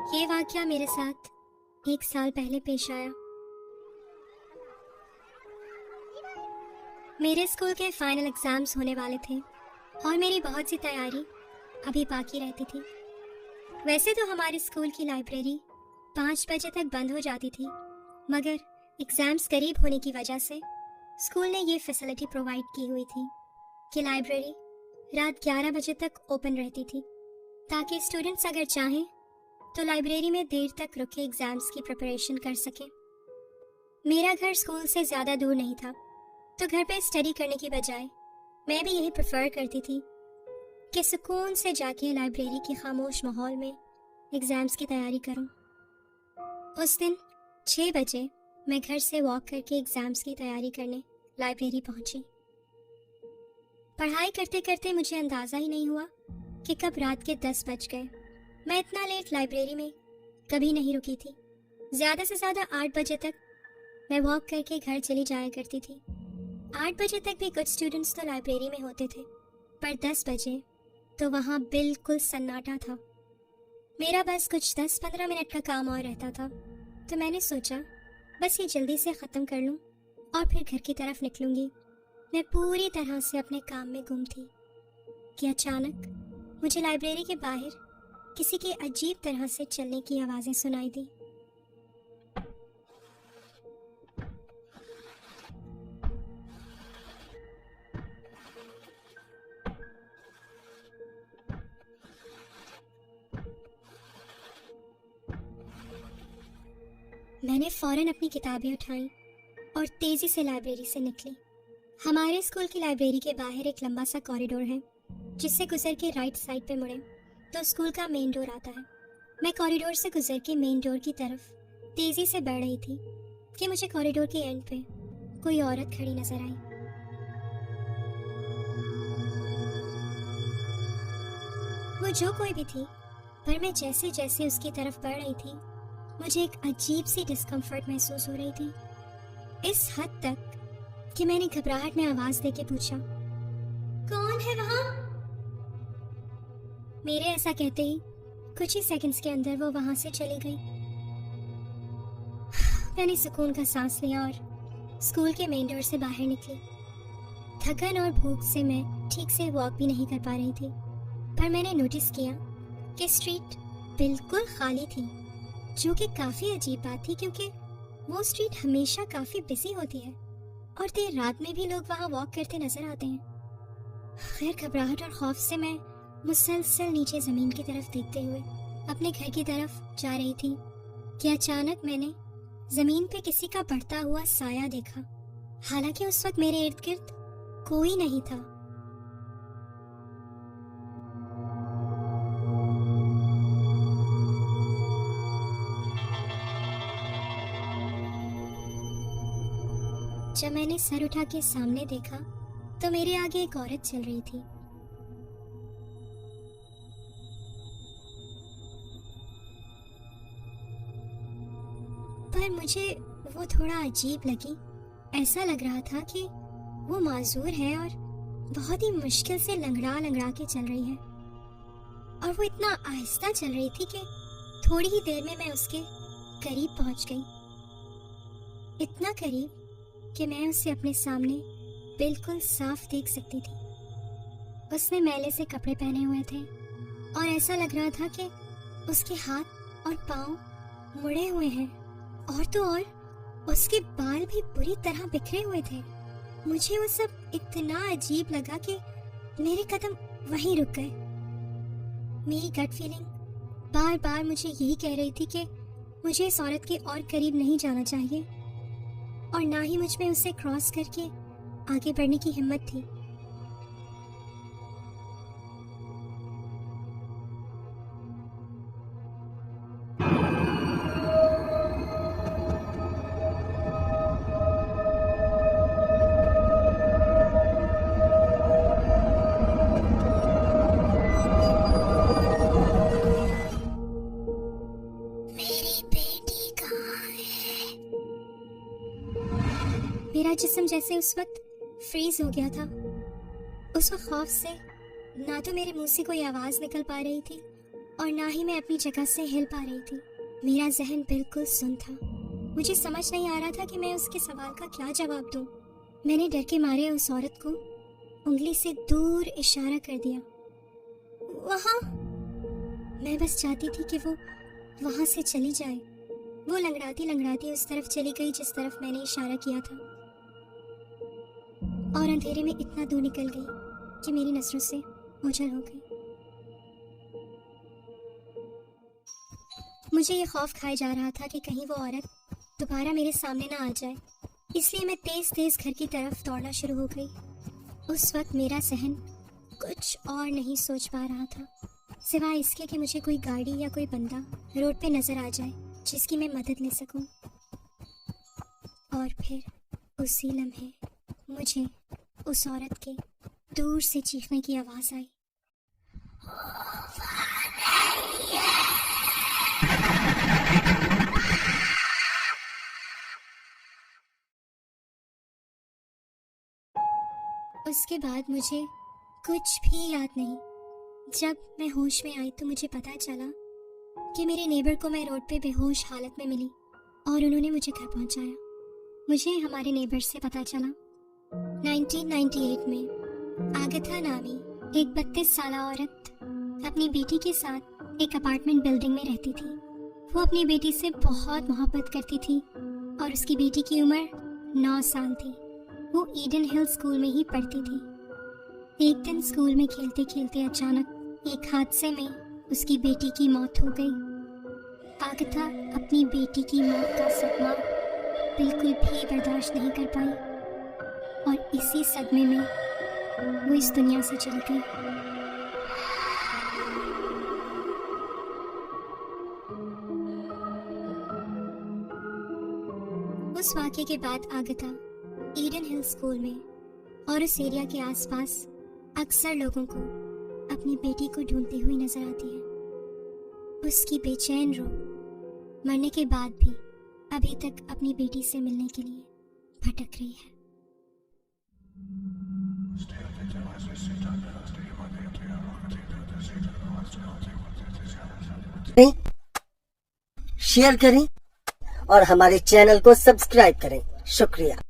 ये वाकया मेरे साथ 1 साल पहले पेश आया। मेरे स्कूल के फाइनल एग्जाम्स होने वाले थे और मेरी बहुत सी तैयारी अभी बाकी रहती थी। वैसे तो हमारे स्कूल की लाइब्रेरी 5 बजे तक बंद हो जाती थी, मगर एग्जाम्स करीब होने की वजह से स्कूल ने ये फैसिलिटी प्रोवाइड की हुई थी कि लाइब्रेरी रात 11 बजे तक ओपन रहती थी, ताकि स्टूडेंट्स अगर चाहें तो लाइब्रेरी में देर तक रुक के एग्जाम्स की प्रिपरेशन कर सकें। मेरा घर स्कूल से ज़्यादा दूर नहीं था, तो घर पे स्टडी करने की बजाय मैं भी यही प्रेफर करती थी कि सुकून से जाके लाइब्रेरी के खामोश माहौल में एग्जाम्स की तैयारी करूं। उस दिन 6 बजे मैं घर से वॉक करके एग्जाम्स की तैयारी करने लाइब्रेरी पहुंची। पढ़ाई करते करते मुझे अंदाज़ा ही नहीं हुआ कि कब रात के 10 बज गए। मैं इतना लेट लाइब्रेरी में कभी नहीं रुकी थी। ज़्यादा से ज़्यादा 8 बजे तक मैं वॉक करके घर चली जाया करती थी। 8 बजे तक भी कुछ स्टूडेंट्स तो लाइब्रेरी में होते थे, पर 10 बजे तो वहाँ बिल्कुल सन्नाटा था। मेरा बस कुछ 10-15 मिनट का काम और रहता था, तो मैंने सोचा बस ये जल्दी से ख़त्म कर लूँ और फिर घर की तरफ निकलूँगी। मैं पूरी तरह से अपने काम में गुम थी कि अचानक मुझे लाइब्रेरी के बाहर किसी के अजीब तरह से चलने की आवाज़ें सुनाई दी। मैंने फौरन अपनी किताबें उठाई और तेज़ी से लाइब्रेरी से निकली। हमारे स्कूल की लाइब्रेरी के बाहर एक लंबा सा कॉरिडोर है, जिससे गुजर के राइट साइड पे मुड़े तो स्कूल का मेन डोर आता है। मैं कॉरिडोर से गुजर के मेन डोर की तरफ तेज़ी से बढ़ रही थी कि मुझे कॉरिडोर के एंड पे कोई औरत खड़ी नजर आई। वो जो कोई भी थी, पर मैं जैसे जैसे उसकी तरफ बढ़ रही थी मुझे एक अजीब सी डिस्कम्फर्ट महसूस हो रही थी, इस हद तक कि मैंने घबराहट में आवाज देके पूछा, कौन है वहां? मेरे ऐसा कहते ही कुछ ही सेकंड्स के अंदर वो वहां से चली गई। मैंने सुकून का सांस लिया और स्कूल के मेन डोर से बाहर निकली। थकन और भूख से मैं ठीक से वॉक भी नहीं कर पा रही थी, पर मैंने नोटिस किया कि स्ट्रीट बिल्कुल खाली थी, जो कि काफ़ी अजीब बात थी, क्योंकि वो स्ट्रीट हमेशा काफ़ी बिजी होती है और देर रात में भी लोग वहाँ वॉक करते नजर आते हैं। खैर, घबराहट और खौफ से मैं मुसलसल नीचे ज़मीन की तरफ देखते हुए अपने घर की तरफ जा रही थी कि अचानक मैंने ज़मीन पे किसी का बढ़ता हुआ साया देखा। हालांकि उस वक्त मेरे इर्द गिर्द कोई नहीं था। जब मैंने सर उठा के सामने देखा तो मेरे आगे एक औरत चल रही थी। पर मुझे वो थोड़ा अजीब लगी। ऐसा लग रहा था कि वो माजूर है और बहुत ही मुश्किल से लंगड़ा लंगड़ा के चल रही है, और वो इतना आहिस्ता चल रही थी कि थोड़ी ही देर में मैं उसके करीब पहुंच गई। इतना करीब कि मैं उसे अपने सामने बिल्कुल साफ देख सकती थी। उसने मैले से कपड़े पहने हुए थे और ऐसा लग रहा था कि उसके हाथ और पाँव मुड़े हुए हैं, और तो और उसके बाल भी बुरी तरह बिखरे हुए थे। मुझे वो सब इतना अजीब लगा कि मेरे कदम वहीं रुक गए। मेरी गट फीलिंग बार बार मुझे यही कह रही थी कि मुझे इस औरत के और करीब नहीं जाना चाहिए, और ना ही मुझ में उसे क्रॉस करके आगे बढ़ने की हिम्मत थी। मेरी बेटी कहाँ है? मेरा जिस्म जैसे उस वक्त फ्रीज हो गया था। उस वक्त खौफ से ना तो मेरे मुंह से कोई आवाज निकल पा रही थी और ना ही मैं अपनी जगह से हिल पा रही थी। मेरा जहन बिल्कुल सुन था। मुझे समझ नहीं आ रहा था कि मैं उसके सवाल का क्या जवाब दूं। मैंने डर के मारे उस औरत को उंगली से दूर इशारा कर दिया। वहाँ। मैं बस चाहती थी कि वो वहाँ से चली जाए। वो लंगड़ाती लंगड़ाती उस तरफ चली गई जिस तरफ मैंने इशारा किया था, और अंधेरे में इतना दूर निकल गई कि मेरी नजरों से ओझल हो गई। मुझे ये खौफ खाए जा रहा था कि कहीं वो औरत दोबारा मेरे सामने ना आ जाए, इसलिए मैं तेज तेज घर की तरफ दौड़ना शुरू हो गई। उस वक्त मेरा सहन कुछ और नहीं सोच पा रहा था सिवाय इसके कि मुझे कोई गाड़ी या कोई बंदा रोड पे नजर आ जाए जिसकी मैं मदद ले सकूं। और फिर उसी लम्हे मुझे उस औरत के दूर से चीखने की आवाज आई। उसके बाद मुझे कुछ भी याद नहीं। जब मैं होश में आई तो मुझे पता चला कि मेरे नेबर को मैं रोड पे बेहोश हालत में मिली और उन्होंने मुझे घर पहुंचाया। मुझे हमारे नेबर से पता चला 1998 में आगथा नामी एक 32 साल औरत अपनी बेटी के साथ एक अपार्टमेंट बिल्डिंग में रहती थी। वो अपनी बेटी से बहुत मोहब्बत करती थी और उसकी बेटी की उम्र 9 साल थी। वो ईडन हिल स्कूल में ही पढ़ती थी। एक दिन स्कूल में खेलते खेलते अचानक एक हादसे में उसकी बेटी की मौत हो गई। आगथा अपनी बेटी की मौत का सदमा बिल्कुल भी बर्दाश्त नहीं कर पाई और इसी सदमे में वो इस दुनिया से चली गई। उस वाक़े के बाद आगथा ईडन हिल स्कूल में और उस एरिया के आसपास अक्सर लोगों को अपनी बेटी को ढूंढती हुई नजर आती है। उसकी बेचैन रूह मरने के बाद भी अभी तक अपनी बेटी से मिलने के लिए भटक रही है। शेयर करें और हमारे चैनल को सब्सक्राइब करें। शुक्रिया।